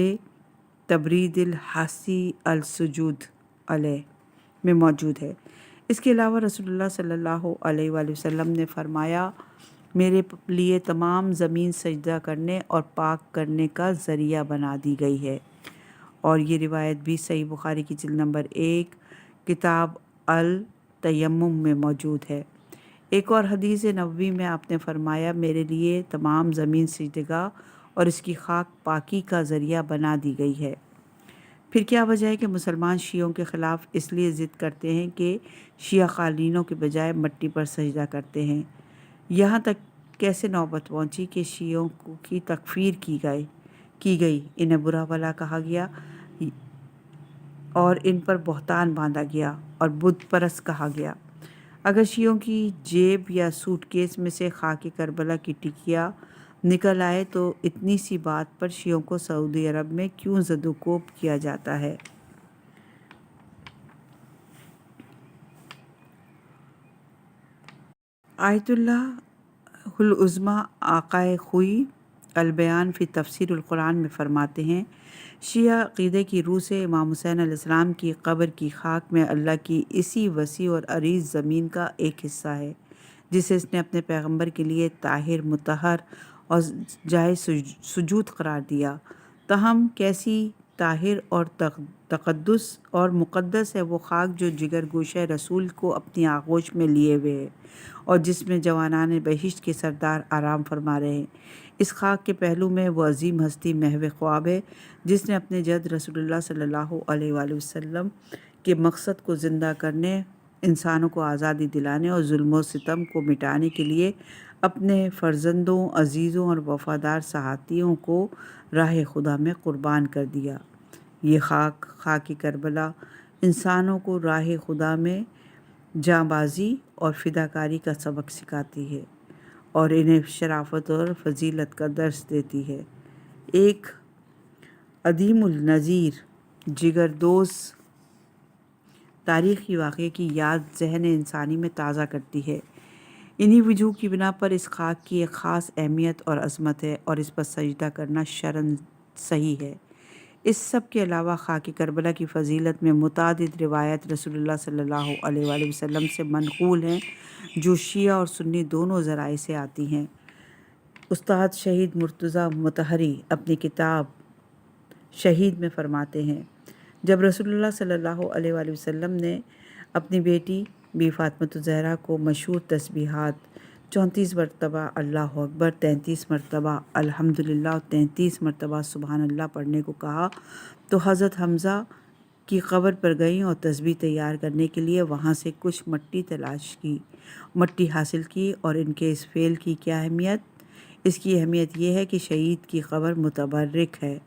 تبرید الحاسی السجود علیہ میں موجود ہے۔ اس کے علاوہ رسول اللہ صلی اللہ علیہ وآلہ وسلم نے فرمایا، میرے لیے تمام زمین سجدہ کرنے اور پاک کرنے کا ذریعہ بنا دی گئی ہے، اور یہ روایت بھی صحیح بخاری کی جلد نمبر 1 کتاب التیمم میں موجود ہے۔ ایک اور حدیث نبوی میں آپ نے فرمایا، میرے لیے تمام زمین سجدگاہ اور اس کی خاک پاکی کا ذریعہ بنا دی گئی ہے۔ پھر کیا وجہ ہے کہ مسلمان شیعوں کے خلاف اس لیے ضد کرتے ہیں کہ شیعہ قالینوں کے بجائے مٹی پر سجدہ کرتے ہیں؟ یہاں تک کیسے نوبت پہنچی کہ شیعوں کی تکفیر کی گئی، انہیں برا بھلا کہا گیا اور ان پر بہتان باندھا گیا اور بت پرست کہا گیا۔ اگر شیعوں کی جیب یا سوٹ کیس میں سے خاک کربلا کی ٹکیا نکل آئے تو اتنی سی بات پر شیعوں کو سعودی عرب میں کیوں زد و کوب کیا جاتا ہے؟ آیت اللہ العظمی آقائے خوئی البیان فی تفسیر القرآن میں فرماتے ہیں، شیعہ عقیدے کی روح سے امام حسین علیہ السلام کی قبر کی خاک میں اللہ کی اسی وسیع اور عریض زمین کا ایک حصہ ہے جسے اس نے اپنے پیغمبر کے لیے طاہر، مطہر اور جائے سجود قرار دیا۔ تاہم کیسی طاہر اور تقدس اور مقدس ہے وہ خاک جو جگر گوشہ رسول کو اپنی آغوش میں لیے ہوئے ہے اور جس میں جوانان بہشت کے سردار آرام فرما رہے ہیں۔ اس خاک کے پہلو میں وہ عظیم ہستی محو خواب ہے جس نے اپنے جد رسول اللہ صلی اللہ علیہ وآلہ وسلم کے مقصد کو زندہ کرنے، انسانوں کو آزادی دلانے اور ظلم و ستم کو مٹانے کے لیے اپنے فرزندوں، عزیزوں اور وفادار ساتھیوں کو راہ خدا میں قربان کر دیا۔ یہ خاک کربلا انسانوں کو راہ خدا میں جاں بازی اور فداکاری کا سبق سکھاتی ہے اور انہیں شرافت اور فضیلت کا درس دیتی ہے۔ ایک عدیم النظیر جگردوز تاریخی واقعے کی یاد ذہن انسانی میں تازہ کرتی ہے۔ انہی وجوہ کی بنا پر اس خاک کی ایک خاص اہمیت اور عظمت ہے اور اس پر سجدہ کرنا شرعاً صحیح ہے۔ اس سب کے علاوہ خاک کربلا کی فضیلت میں متعدد روایات رسول اللہ صلی اللہ علیہ وآلہ وسلم سے منقول ہیں جو شیعہ اور سنی دونوں ذرائع سے آتی ہیں۔ استاد شہید مرتضیٰ مطہری اپنی کتاب شہید میں فرماتے ہیں، جب رسول اللہ صلی اللہ علیہ وآلہ وسلم نے اپنی بیٹی بی فاطمۃ الزہرا کو مشہور تسبیحات 34 مرتبہ اللہ اکبر، 33 مرتبہ الحمدللہ اور 33 مرتبہ سبحان اللہ پڑھنے کو کہا تو حضرت حمزہ کی قبر پر گئیں اور تسبیح تیار کرنے کے لیے وہاں سے کچھ مٹی حاصل کی۔ اور ان کے اس فعل کی کیا اہمیت؟ اس کی اہمیت یہ ہے کہ شہید کی قبر متبرک ہے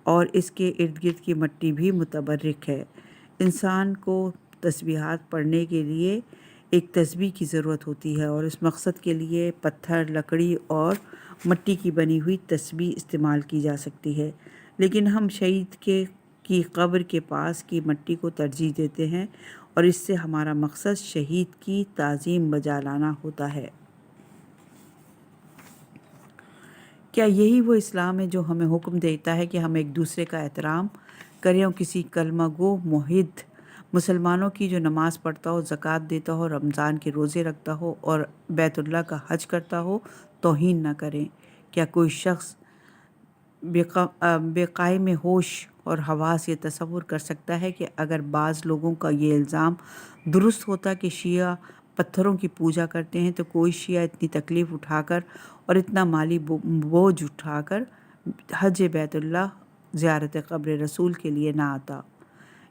اور اس کے ارد گرد کی مٹی بھی متبرک ہے۔ انسان کو تسبیحات پڑھنے کے لیے ایک تسبیح کی ضرورت ہوتی ہے، اور اس مقصد کے لیے پتھر، لکڑی اور مٹی کی بنی ہوئی تسبیح استعمال کی جا سکتی ہے، لیکن ہم شہید کی قبر کے پاس کی مٹی کو ترجیح دیتے ہیں، اور اس سے ہمارا مقصد شہید کی تعظیم بجا لانا ہوتا ہے۔ کیا یہی وہ اسلام ہے جو ہمیں حکم دیتا ہے کہ ہم ایک دوسرے کا احترام کریں اور کسی کلمہ گو موحد مسلمانوں کی جو نماز پڑھتا ہو، زکوٰۃ دیتا ہو، رمضان کے روزے رکھتا ہو اور بیت اللہ کا حج کرتا ہو توہین نہ کریں؟ کیا کوئی شخص بے قائم ہوش اور حواس یہ تصور کر سکتا ہے کہ اگر بعض لوگوں کا یہ الزام درست ہوتا کہ شیعہ پتھروں کی پوجا کرتے ہیں تو کوئی شیعہ اتنی تکلیف اٹھا کر اور اتنا مالی بوجھ اٹھا کر حج بیت اللہ زیارت قبر رسول کے لیے نہ آتا؟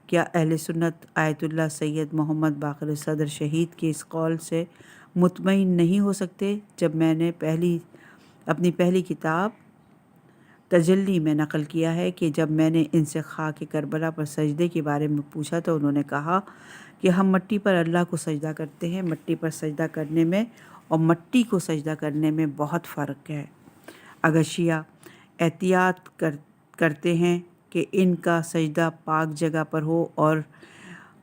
کیا اہل سنت آیت اللہ سید محمد باقر صدر شہید کے اس قول سے مطمئن نہیں ہو سکتے؟ جب میں نے اپنی پہلی کتاب تجلی میں نقل کیا ہے کہ جب میں نے ان سے خاک کربلا پر سجدے کے بارے میں پوچھا تو انہوں نے کہا کہ ہم مٹی پر اللہ کو سجدہ کرتے ہیں۔ مٹی پر سجدہ کرنے میں اور مٹی کو سجدہ کرنے میں بہت فرق ہے۔ اگر شیعہ احتیاط کرتے ہیں کہ ان کا سجدہ پاک جگہ پر ہو اور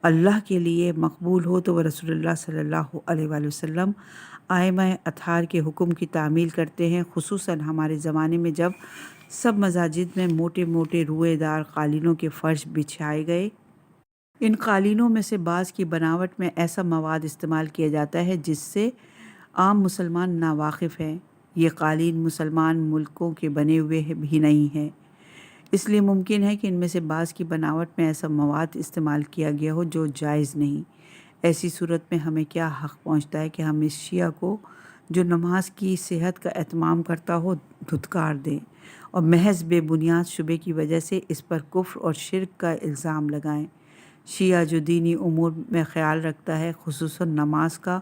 اللہ کے لیے مقبول ہو تو وہ رسول اللہ صلی اللہ علیہ وآلہ وسلم ائمہ اطہار کے حکم کی تعمیل کرتے ہیں، خصوصاً ہمارے زمانے میں جب سب مساجد میں موٹے موٹے روئے دار قالینوں کے فرش بچھائے گئے۔ ان قالینوں میں سے بعض کی بناوٹ میں ایسا مواد استعمال کیا جاتا ہے جس سے عام مسلمان ناواقف ہیں۔ یہ قالین مسلمان ملکوں کے بنے ہوئے بھی نہیں ہیں، اس لیے ممکن ہے کہ ان میں سے بعض کی بناوٹ میں ایسا مواد استعمال کیا گیا ہو جو جائز نہیں۔ ایسی صورت میں ہمیں کیا حق پہنچتا ہے کہ ہم اس شیعہ کو جو نماز کی صحت کا اہتمام کرتا ہو دھتکار دیں اور محض بے بنیاد شبے کی وجہ سے اس پر کفر اور شرک کا الزام لگائیں؟ شیعہ جو دینی امور میں خیال رکھتا ہے، خصوصاً نماز کا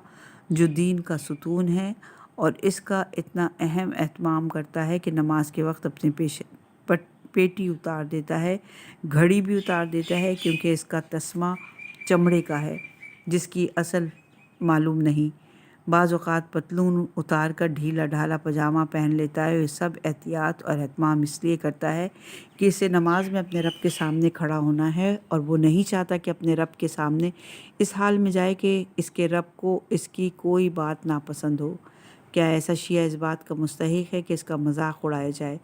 جو دین کا ستون ہے، اور اس کا اتنا اہم اہتمام کرتا ہے کہ نماز کے وقت اپنی پیٹی اتار دیتا ہے، گھڑی بھی اتار دیتا ہے، کیونکہ اس کا تسمہ چمڑے کا ہے جس کی اصل معلوم نہیں۔ بعض اوقات پتلون اتار کر ڈھیلا ڈھالا پاجامہ پہن لیتا ہے۔ یہ سب احتیاط اور اہتمام اس لیے کرتا ہے کہ اسے نماز میں اپنے رب کے سامنے کھڑا ہونا ہے، اور وہ نہیں چاہتا کہ اپنے رب کے سامنے اس حال میں جائے کہ اس کے رب کو اس کی کوئی بات ناپسند ہو۔ کیا ایسا شیعہ اس بات کا مستحق ہے کہ اس کا مذاق اڑایا جائے،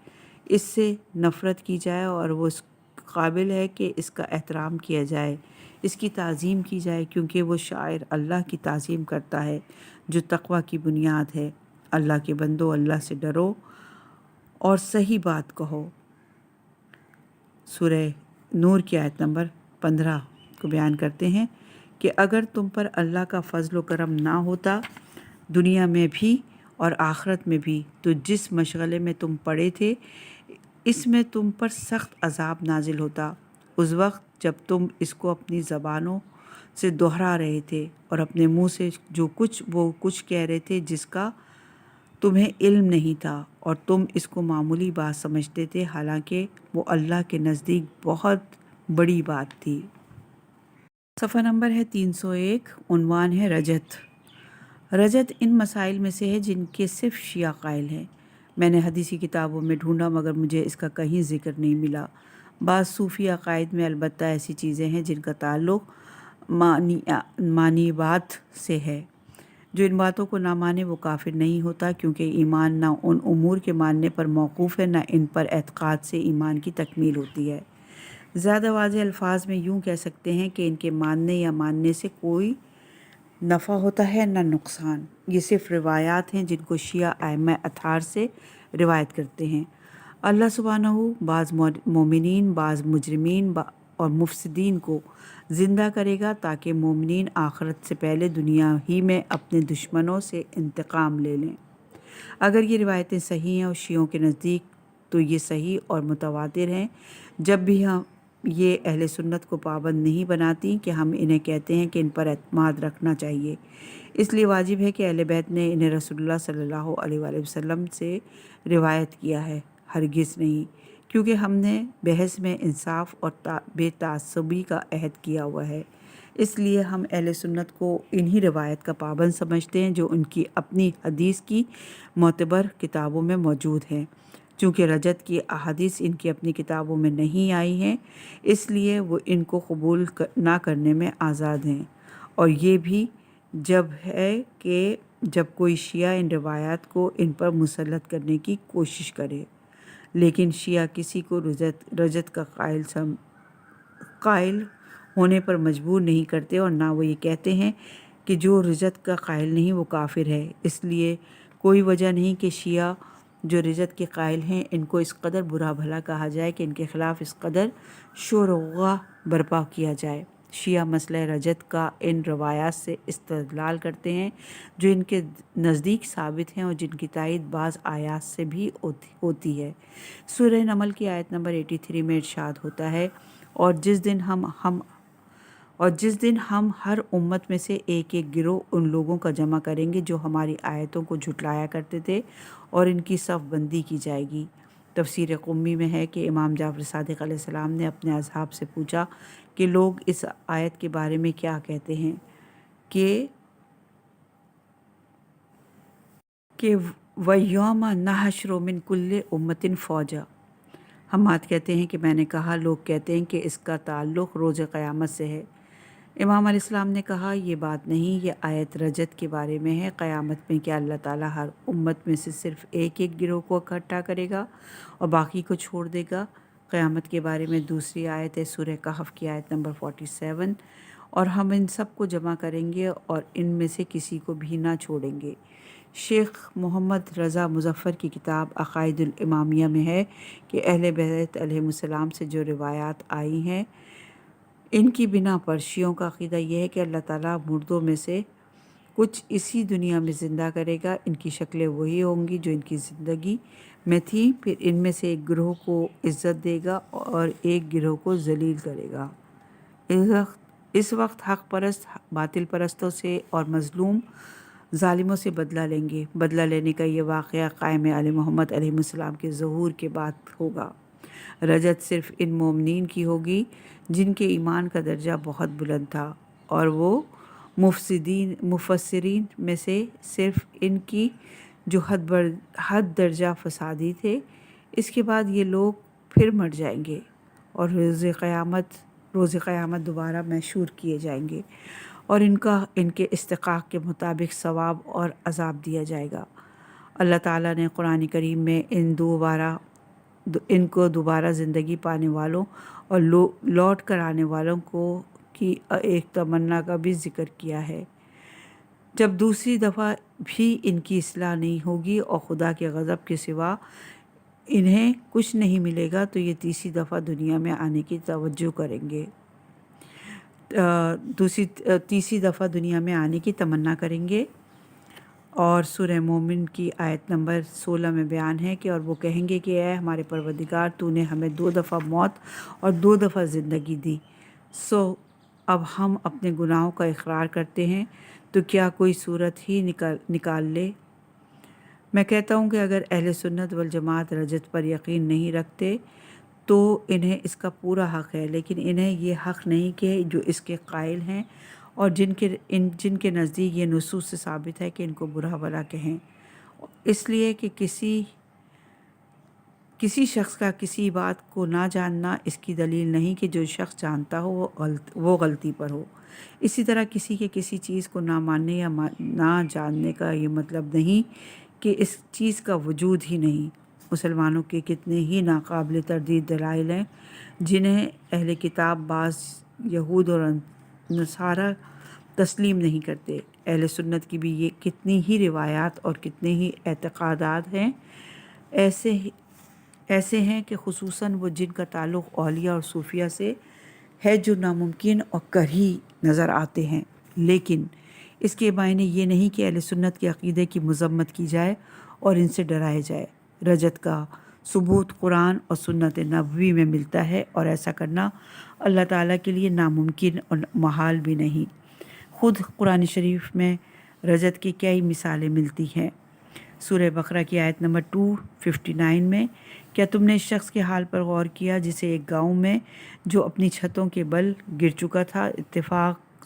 اس سے نفرت کی جائے، اور وہ اس قابل ہے کہ اس کا احترام کیا جائے، اس کی تعظیم کی جائے، کیونکہ وہ شاعر اللہ کی تعظیم کرتا ہے جو تقویٰ کی بنیاد ہے؟ اللہ کے بندو، اللہ سے ڈرو اور صحیح بات کہو۔ سورہ نور کی آیت نمبر 15 کو بیان کرتے ہیں کہ اگر تم پر اللہ کا فضل و کرم نہ ہوتا دنیا میں بھی اور آخرت میں بھی تو جس مشغلے میں تم پڑے تھے اس میں تم پر سخت عذاب نازل ہوتا، اس وقت جب تم اس کو اپنی زبانوں سے دہرا رہے تھے اور اپنے منہ سے جو کچھ کہہ رہے تھے جس کا تمہیں علم نہیں تھا، اور تم اس کو معمولی بات سمجھتے تھے، حالانکہ وہ اللہ کے نزدیک بہت بڑی بات تھی۔ صفحہ نمبر ہے 301، عنوان ہے رجت۔ رجت ان مسائل میں سے ہے جن کے صرف شیعہ قائل ہیں۔ میں نے حدیثی کتابوں میں ڈھونڈا مگر مجھے اس کا کہیں ذکر نہیں ملا۔ بعض صوفی عقائد میں البتہ ایسی چیزیں ہیں جن کا تعلق معنی بات سے ہے۔ جو ان باتوں کو نہ مانے وہ کافر نہیں ہوتا، کیونکہ ایمان نہ ان امور کے ماننے پر موقوف ہے، نہ ان پر اعتقاد سے ایمان کی تکمیل ہوتی ہے۔ زیادہ واضح الفاظ میں یوں کہہ سکتے ہیں کہ ان کے ماننے یا ماننے سے کوئی نفع ہوتا ہے نہ نقصان۔ یہ صرف روایات ہیں جن کو شیعہ ائمہ اطہار سے روایت کرتے ہیں۔ اللہ سبحانہ بعض مومنین، بعض مجرمین اور مفسدین کو زندہ کرے گا تاکہ مومنین آخرت سے پہلے دنیا ہی میں اپنے دشمنوں سے انتقام لے لیں۔ اگر یہ روایتیں صحیح ہیں اور شیعوں کے نزدیک تو یہ صحیح اور متواتر ہیں، جب بھی ہم یہ اہل سنت کو پابند نہیں بناتی کہ ہم انہیں کہتے ہیں کہ ان پر اعتماد رکھنا چاہیے۔ اس لیے واجب ہے کہ اہل بیت نے انہیں رسول اللہ صلی اللہ علیہ وآلہ وسلم سے روایت کیا ہے، ہرگز نہیں، کیونکہ ہم نے بحث میں انصاف اور بے تعصبی کا عہد کیا ہوا ہے۔ اس لیے ہم اہل سنت کو انہی روایت کا پابند سمجھتے ہیں جو ان کی اپنی حدیث کی معتبر کتابوں میں موجود ہیں۔ چونکہ رجت کی احادیث ان کی اپنی کتابوں میں نہیں آئی ہیں، اس لیے وہ ان کو قبول نہ کرنے میں آزاد ہیں۔ اور یہ بھی جب ہے کہ جب کوئی شیعہ ان روایات کو ان پر مسلط کرنے کی کوشش کرے، لیکن شیعہ کسی کو رجت کا قائل ہونے پر مجبور نہیں کرتے، اور نہ وہ یہ کہتے ہیں کہ جو رجت کا قائل نہیں وہ کافر ہے۔ اس لیے کوئی وجہ نہیں کہ شیعہ جو رجت کے قائل ہیں ان کو اس قدر برا بھلا کہا جائے کہ ان کے خلاف اس قدر شور و غوغا برپا کیا جائے۔ شیعہ مسئلہ رجت کا ان روایات سے استدلال کرتے ہیں جو ان کے نزدیک ثابت ہیں اور جن کی تائید بعض آیات سے بھی ہوتی ہے۔ سورہ نمل کی آیت نمبر 83 میں ارشاد ہوتا ہے، اور جس دن ہم ہر امت میں سے ایک ایک گروہ ان لوگوں کا جمع کریں گے جو ہماری آیتوں کو جھٹلایا کرتے تھے، اور ان کی صف بندی کی جائے گی۔ تفسیر قمی میں ہے کہ امام جعفر صادق علیہ السلام نے اپنے اصحاب سے پوچھا کہ لوگ اس آیت کے بارے میں کیا کہتے ہیں کہ وَيَوْمَ نَحْشُرُ مِنْ كُلِّ أُمَّةٍ فَوْجًا۔ حماد کہتے ہیں کہ میں نے کہا لوگ کہتے ہیں کہ اس کا تعلق روز قیامت سے ہے۔ امام علیہ السلام نے کہا یہ بات نہیں، یہ آیت رجت کے بارے میں ہے۔ قیامت میں کیا اللہ تعالیٰ ہر امت میں سے صرف ایک ایک گروہ کو اکٹھا کرے گا اور باقی کو چھوڑ دے گا؟ قیامت کے بارے میں دوسری آیت ہے سورہ کہف کی آیت نمبر 47، اور ہم ان سب کو جمع کریں گے اور ان میں سے کسی کو بھی نہ چھوڑیں گے۔ شیخ محمد رضا مظفر کی کتاب عقائد الامامیہ میں ہے کہ اہل بیت علیہم السلام سے جو روایات آئی ہیں ان کی بنا پر شیعوں کا عقیدہ یہ ہے کہ اللہ تعالیٰ مردوں میں سے کچھ اسی دنیا میں زندہ کرے گا، ان کی شکلیں وہی ہوں گی جو ان کی زندگی میں تھیں، پھر ان میں سے ایک گروہ کو عزت دے گا اور ایک گروہ کو ذلیل کرے گا۔ اس وقت حق پرست باطل پرستوں سے اور مظلوم ظالموں سے بدلہ لیں گے۔ بدلہ لینے کا یہ واقعہ قائم آل محمد علیہ السلام کے ظہور کے بعد ہوگا۔ رجت صرف ان مومنین کی ہوگی جن کے ایمان کا درجہ بہت بلند تھا، اور وہ مفسرین میں سے صرف ان کی جو حد درجہ فسادی تھے۔ اس کے بعد یہ لوگ پھر مر جائیں گے اور روز قیامت دوبارہ محشور کیے جائیں گے، اور ان کے استحقاق کے مطابق ثواب اور عذاب دیا جائے گا۔ اللہ تعالیٰ نے قرآن کریم میں ان کو دوبارہ زندگی پانے والوں اور لوٹ کر آنے والوں کی ایک تمنا کا بھی ذکر کیا ہے۔ جب دوسری دفعہ بھی ان کی اصلاح نہیں ہوگی اور خدا کے غضب کے سوا انہیں کچھ نہیں ملے گا تو یہ تیسری دفعہ دنیا میں آنے کی توجہ کریں گے، تیسری دفعہ دنیا میں آنے کی تمنا کریں گے۔ اور سورہ مومن کی آیت نمبر 16 میں بیان ہے کہ اور وہ کہیں گے کہ اے ہمارے پروردگار تو نے ہمیں 2 دفعہ موت اور 2 دفعہ زندگی دی، سو اب ہم اپنے گناہوں کا اقرار کرتے ہیں، تو کیا کوئی صورت ہی نکال لے۔ میں کہتا ہوں کہ اگر اہل سنت والجماعت رجت پر یقین نہیں رکھتے تو انہیں اس کا پورا حق ہے، لیکن انہیں یہ حق نہیں کہ جو اس کے قائل ہیں اور جن کے نزدیک یہ نصوص سے ثابت ہے کہ ان کو برا بھلا کہیں، اس لیے کہ کسی شخص کا کسی بات کو نہ جاننا اس کی دلیل نہیں کہ جو شخص جانتا ہو وہ غلطی پر ہو۔ اسی طرح کسی کے کسی چیز کو نہ ماننے یا نہ جاننے کا یہ مطلب نہیں کہ اس چیز کا وجود ہی نہیں۔ مسلمانوں کے کتنے ہی ناقابل تردید دلائل ہیں جنہیں اہل کتاب بعض یہود اور نصارہ تسلیم نہیں کرتے۔ اہل سنت کی بھی یہ کتنی ہی روایات اور کتنے ہی اعتقادات ہیں ایسے ہیں کہ خصوصاً وہ جن کا تعلق اولیاء اور صوفیہ سے ہے جو ناممکن اور کرہی نظر آتے ہیں، لیکن اس کے معنی یہ نہیں کہ اہل سنت کے عقیدے کی مذمت کی جائے اور ان سے ڈرایا جائے۔ رجت کا ثبوت قرآن اور سنت نبوی میں ملتا ہے، اور ایسا کرنا اللہ تعالیٰ کے لیے ناممکن اور محال بھی نہیں۔ خود قرآن شریف میں رجت کی کئی مثالیں ملتی ہیں۔ سورہ بقرہ کی آیت نمبر 259 میں کیا تم نے اس شخص کے حال پر غور کیا جسے ایک گاؤں میں جو اپنی چھتوں کے بل گر چکا تھا اتفاق